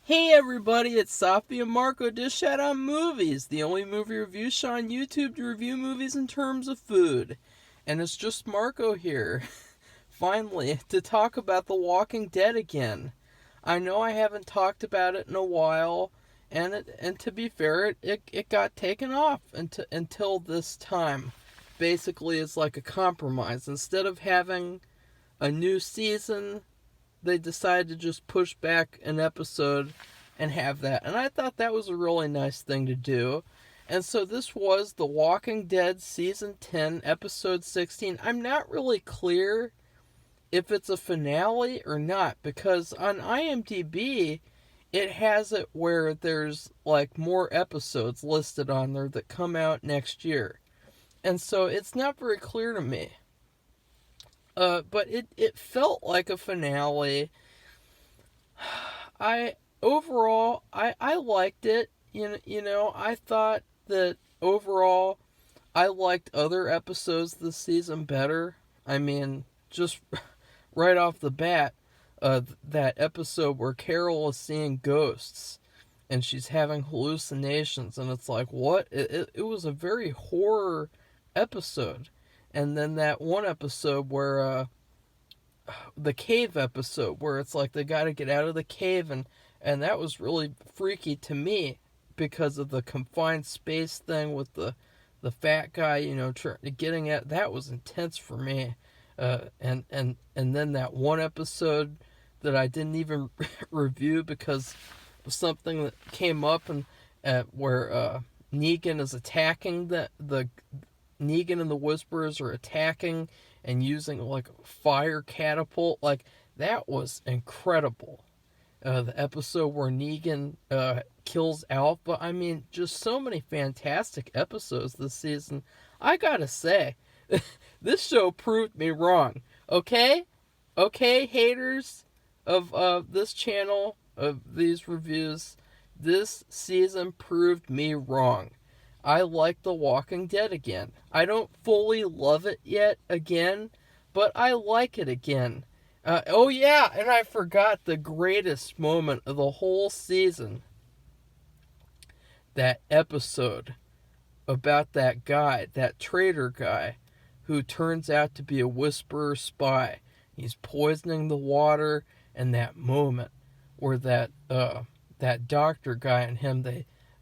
Hey everybody, it's Safi and Marco Dish Chat on Movies, the only movie review show on YouTube to review movies in terms of food. And it's just Marco here, finally, to talk about The Walking Dead again. I know I haven't talked about it in a while, and to be fair, it got taken off until this time. Basically, it's like a compromise. Instead of having a new season, they decided to just push back an episode and have that. And I thought that was a really nice thing to do. And so this was The Walking Dead Season 10, Episode 16. I'm not really clear if it's a finale or not, because on IMDb, it has it where there's like more episodes listed on there that come out next year. And so it's not very clear to me. But it felt like a finale. I liked it. You know, I thought that overall I liked other episodes this season better. I mean, just right off the bat, that episode where Carol is seeing ghosts and she's having hallucinations, and it's like, what? It was a very horror episode. And then that one episode where the cave episode where it's like they got to get out of the cave, and that was really freaky to me because of the confined space thing with the fat guy, getting at that was intense for me. And then that one episode that I didn't even review because of something that came up, and where Negan is attacking the Negan and the Whisperers are attacking and using like a fire catapult. Like, that was incredible. The episode where Negan kills Alpha. I mean, just so many fantastic episodes this season. I gotta say, this show proved me wrong. Okay? Okay, haters of this channel, of these reviews, this season proved me wrong. I like The Walking Dead again. I don't fully love it yet again, but I like it again. Oh yeah, and I forgot the greatest moment of the whole season. That episode about that guy, that traitor guy, who turns out to be a Whisperer spy. He's poisoning the water, and that moment where that doctor guy and him,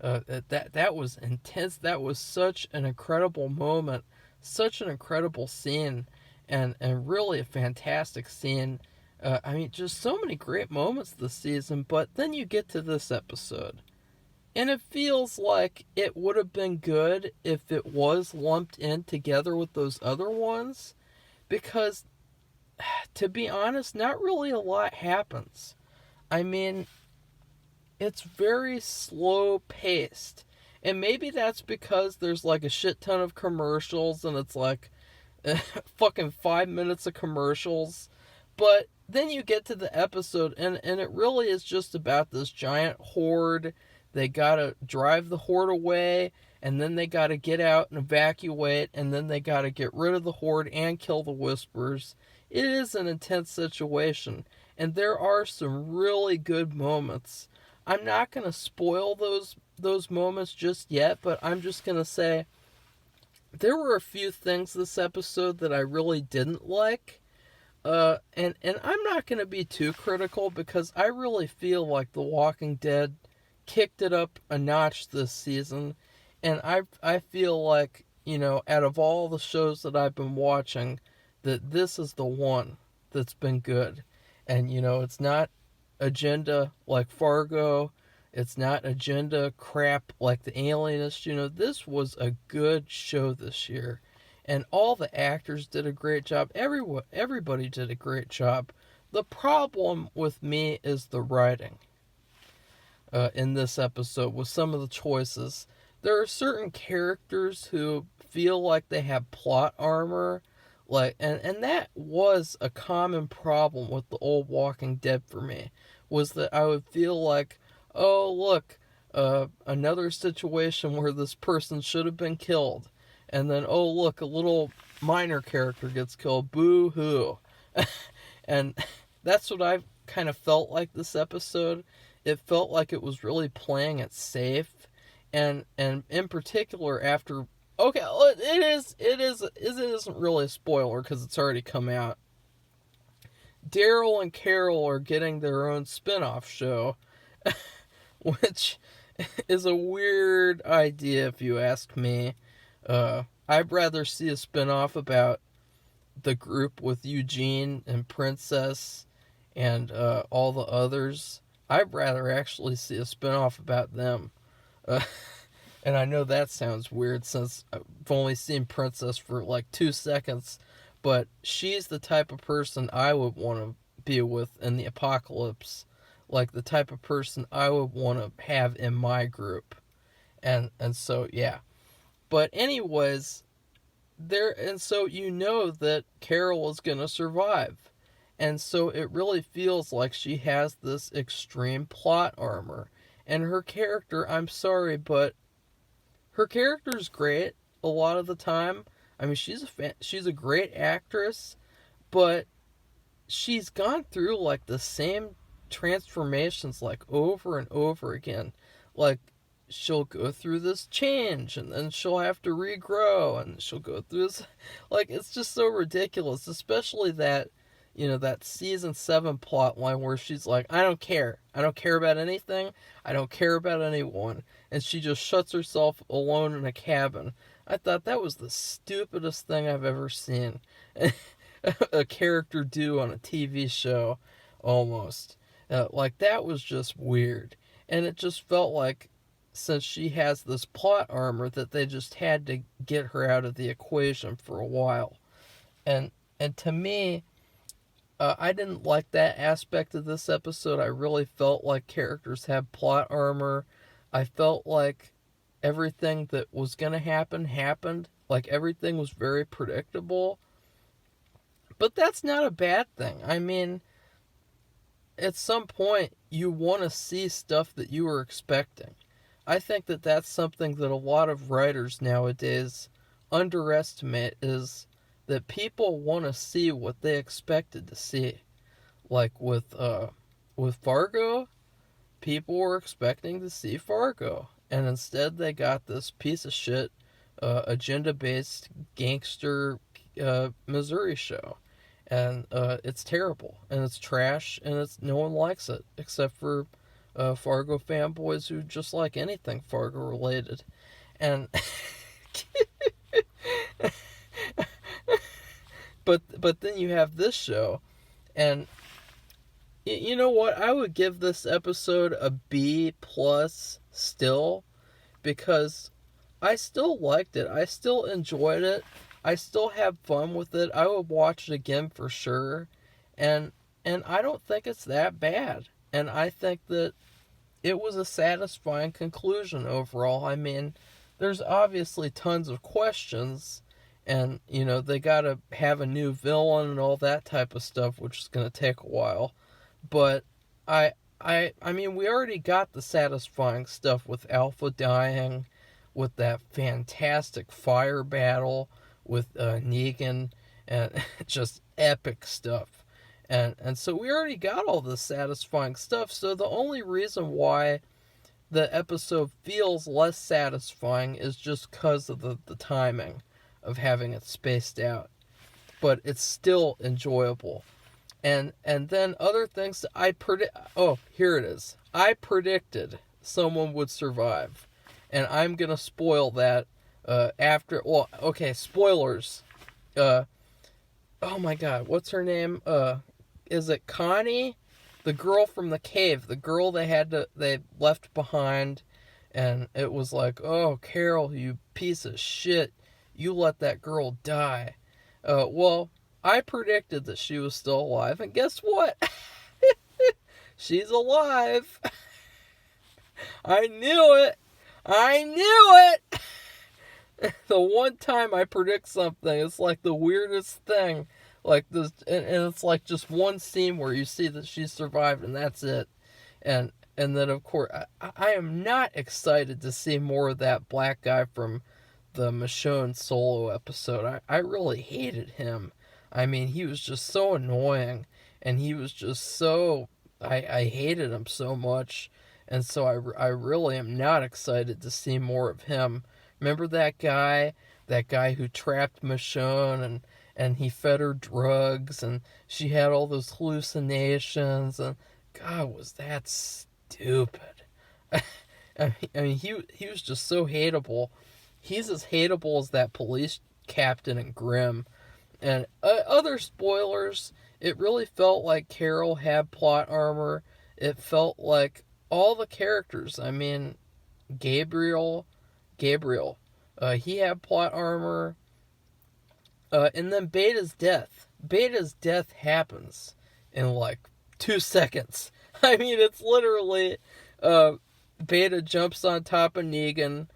that was intense. That was such an incredible moment, such an incredible scene, and really a fantastic scene. I mean, just so many great moments this season. But then you get to this episode, and it feels like it would have been good if it was lumped in together with those other ones, because, to be honest, not really a lot happens. I mean, it's very slow paced. And maybe that's because there's like a shit ton of commercials, and it's like fucking 5 minutes of commercials. But then you get to the episode, and it really is just about this giant horde. They gotta drive the horde away, and then they gotta get out and evacuate, and then they gotta get rid of the horde and kill the Whisperers. It is an intense situation, and there are some really good moments. I'm not gonna spoil those moments just yet, but I'm just gonna say there were a few things this episode that I really didn't like. And I'm not going to be too critical, because I really feel like The Walking Dead kicked it up a notch this season, and I feel like, out of all the shows that I've been watching, that this is the one that's been good. And it's not agenda like Fargo, it's not agenda crap like The Alienist. This was a good show this year. And all the actors did a great job. Everybody did a great job. The problem with me is the writing in this episode with some of the choices. There are certain characters who feel like they have plot armor, and that was a common problem with the old Walking Dead for me, was that I would feel like, oh look, another situation where this person should have been killed. And then, oh look, a little minor character gets killed. Boo hoo. And that's what I kind of felt like this episode. it felt like it was really playing it safe, and in particular after, okay, it isn't really a spoiler because it's already come out. Daryl and Carol are getting their own spin-off show, which is a weird idea if you ask me. I'd rather see a spin-off about the group with Eugene and Princess and all the others. I'd rather actually see a spin-off about them. Uh, and I know that sounds weird since I've only seen Princess for like 2 seconds, but she's the type of person I would want to be with in the apocalypse. Like the type of person I would want to have in my group. And so yeah. But anyways, so you know that Carol is going to survive. And so it really feels like she has this extreme plot armor. And her character, I'm sorry, but her character's great a lot of the time. I mean, she's a great actress, but she's gone through like the same transformations like over and over again. Like she'll go through this change and then she'll have to regrow and she'll go through this, like it's just so ridiculous, especially that, you know, that season 7 plot line where she's like, I don't care about anything, I don't care about anyone, and she just shuts herself alone in a cabin. I thought that was the stupidest thing I've ever seen a character do on a TV show, almost. Like, that was just weird. And it just felt like, since she has this plot armor, that they just had to get her out of the equation for a while. And to me, I didn't like that aspect of this episode. I really felt like characters had plot armor. I felt like everything that was going to happen happened. Like, everything was very predictable. But that's not a bad thing. I mean, at some point, you want to see stuff that you were expecting. I think that that's something that a lot of writers nowadays underestimate, is that people want to see what they expected to see. Like with Fargo, people were expecting to see Fargo, and instead they got this piece of shit, agenda-based gangster Missouri show. And it's terrible, and it's trash, and no one likes it, except for Fargo fanboys who just like anything Fargo related. And but then you have this show, and you know what? I would give this episode a B plus still, because I still liked it. I still enjoyed it. I still have fun with it. I would watch it again for sure. And I don't think it's that bad. And I think that it was a satisfying conclusion overall. I mean, there's obviously tons of questions, and, you know, they gotta have a new villain and all that type of stuff, which is gonna take a while. But I mean, we already got the satisfying stuff with Alpha dying, with that fantastic fire battle with Negan, and just epic stuff. And so we already got all this satisfying stuff, so the only reason why the episode feels less satisfying is just because of the timing of having it spaced out. But it's still enjoyable. And then other things here it is. I predicted someone would survive. And I'm going to spoil that after... Well, okay, spoilers. Oh my god, what's her name? Is it Connie? The girl from the cave. The girl they left behind. And it was like, oh, Carol, you piece of shit. You let that girl die. Well, I predicted that she was still alive. And guess what? She's alive. I knew it. I knew it! The one time I predict something, it's like the weirdest thing. Like this, and it's like just one scene where you see that she survived, and that's it. And then, of course, I am not excited to see more of that black guy from the Michonne Solo episode. I really hated him. I mean, he was just so annoying, and he was just so I hated him so much, and so I really am not excited to see more of him. Remember that guy who trapped Michonne, and he fed her drugs, and she had all those hallucinations, and God, was that stupid. I mean, he was just so hateable. He's as hateable as that police captain in Grimm. And other spoilers, it really felt like Carol had plot armor. It felt like all the characters. I mean, Gabriel, Gabriel, he had plot armor. And then Beta's death. Beta's death happens in like 2 seconds. I mean, it's literally Beta jumps on top of Negan,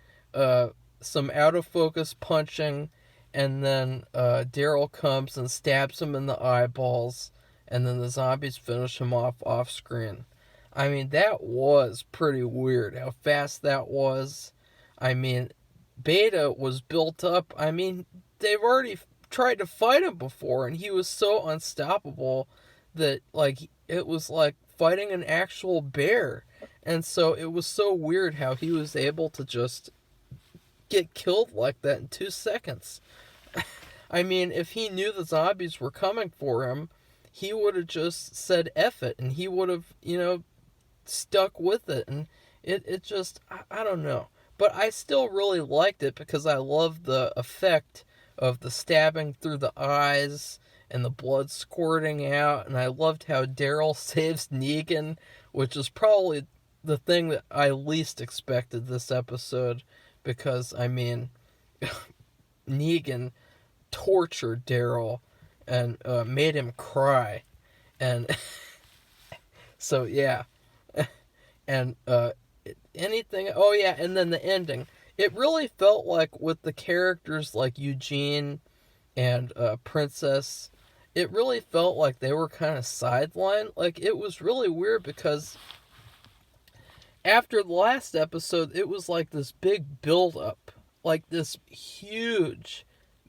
some out of focus punching, and then Daryl comes and stabs him in the eyeballs, and then the zombies finish him off screen. I mean, that was pretty weird how fast that was. I mean, Beta was built up. I mean, they've already tried to fight him before, and he was so unstoppable that, like, it was like fighting an actual bear. And so it was so weird how he was able to just get killed like that in 2 seconds. I mean, if he knew the zombies were coming for him, he would have just said F it, and he would have, stuck with it. And it just, I don't know. But I still really liked it because I loved the effect of the stabbing through the eyes and the blood squirting out. And I loved how Daryl saves Negan, which is probably the thing that I least expected this episode. Because, I mean, Negan tortured Daryl and made him cry. And so, yeah. And anything. Oh, yeah, and then the ending. It really felt like with the characters like Eugene and Princess, it really felt like they were kind of sidelined. Like, it was really weird because after the last episode, it was like this big build-up. Like this huge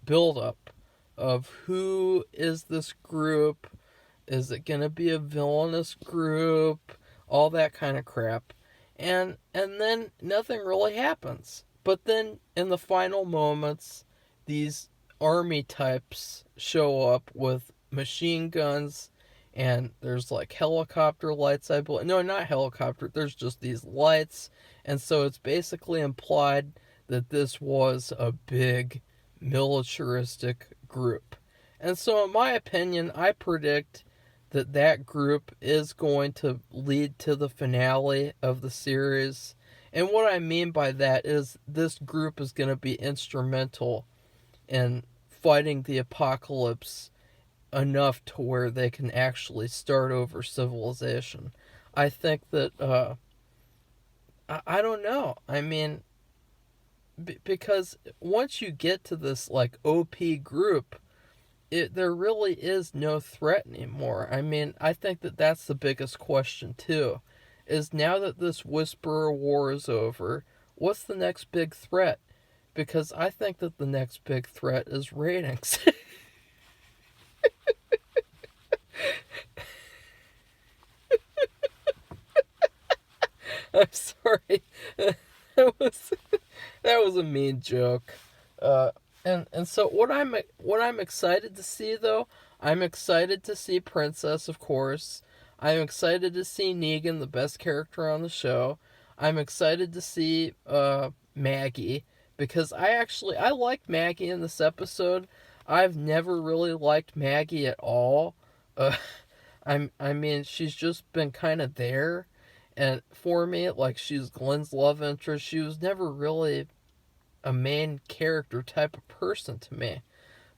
build-up of who is this group. Is it going to be a villainous group? All that kind of crap. And then nothing really happens. But then in the final moments, these army types show up with machine guns, and there's like helicopter lights, I believe. No, not helicopter. There's just these lights. And so it's basically implied that this was a big militaristic group. And so in my opinion, I predict that group is going to lead to the finale of the series. And what I mean by that is this group is going to be instrumental in fighting the apocalypse enough to where they can actually start over civilization. I think that, I don't know. I mean, because once you get to this, like, OP group, there really is no threat anymore. I mean, I think that that's the biggest question, too. Is now that this Whisperer War is over, what's the next big threat? Because I think that the next big threat is ratings. I'm sorry. that was a mean joke. And so what I'm excited to see though, I'm excited to see Princess, of course. I'm excited to see Negan, the best character on the show. I'm excited to see Maggie, because I liked Maggie in this episode. I've never really liked Maggie at all. I mean, she's just been kind of there, and for me, like, she's Glenn's love interest. She was never really a main character type of person to me.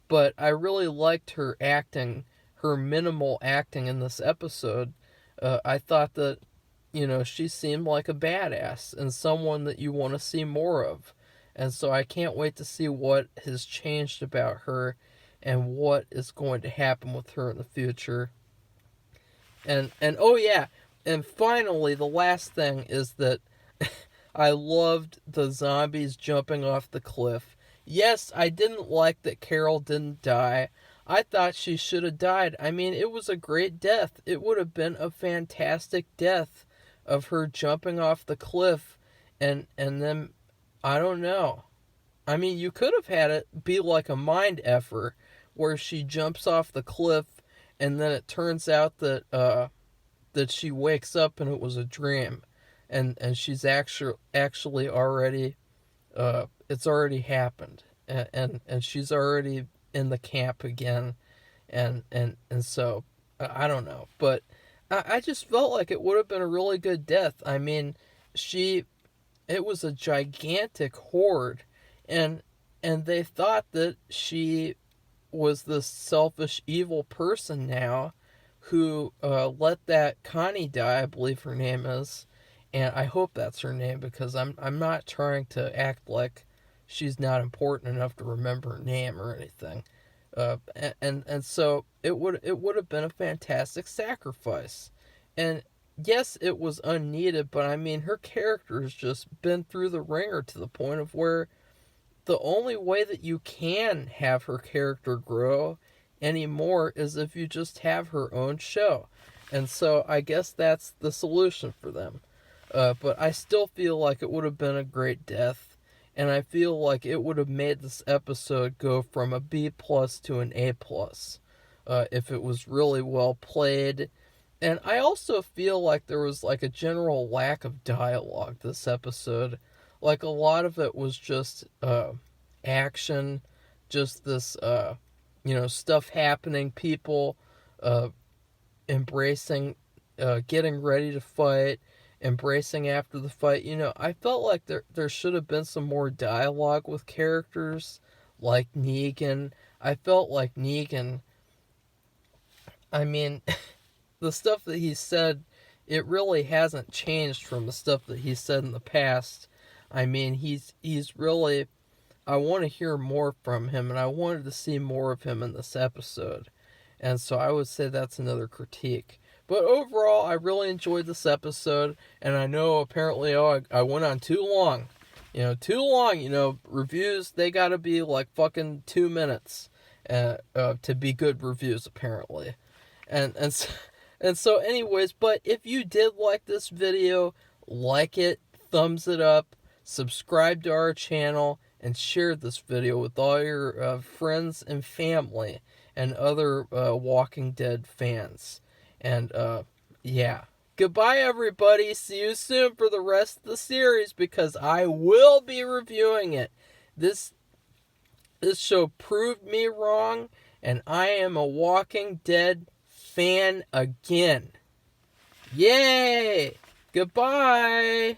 But I really liked her acting, her minimal acting in this episode. I thought that, she seemed like a badass and someone that you want to see more of. And so I can't wait to see what has changed about her and what is going to happen with her in the future. And oh yeah, and finally the last thing is that I loved the zombies jumping off the cliff. Yes, I didn't like that Carol didn't die. I thought she should have died. I mean, it was a great death. It would have been a fantastic death of her jumping off the cliff and then I don't know. I mean, you could have had it be like a mind effer where she jumps off the cliff and then it turns out that she wakes up and it was a dream and she's actually already it's already happened and she's already in the camp again and so I don't know, but I just felt like it would have been a really good death. I mean, it was a gigantic horde, and they thought that she was this selfish evil person now who let that Connie die, I believe her name is, and I hope that's her name because I'm not trying to act like she's not important enough to remember her name or anything. And so it would have been a fantastic sacrifice, and yes, it was unneeded, but I mean her character has just been through the ringer to the point of where the only way that you can have her character grow anymore is if you just have her own show. And so I guess that's the solution for them. But I still feel like it would have been a great death. And I feel like it would have made this episode go from a B plus to an A plus if it was really well played. And I also feel like there was like a general lack of dialogue this episode. Like a lot of it was just action, just this stuff happening, people embracing, getting ready to fight, embracing after the fight. I felt like there should have been some more dialogue with characters like Negan. I felt like Negan, I mean, the stuff that he said, it really hasn't changed from the stuff that he said in the past. I mean, he's really, I want to hear more from him, and I wanted to see more of him in this episode. And so I would say that's another critique. But overall, I really enjoyed this episode, and I know apparently I went on too long. Too long, reviews, they gotta be like fucking 2 minutes to be good reviews, apparently. And so anyways, but if you did like this video, like it, thumbs it up, subscribe to our channel, and share this video with all your friends and family and other Walking Dead fans. And yeah. Goodbye, everybody. See you soon for the rest of the series because I will be reviewing it. This show proved me wrong, and I am a Walking Dead fan again. Yay! Goodbye!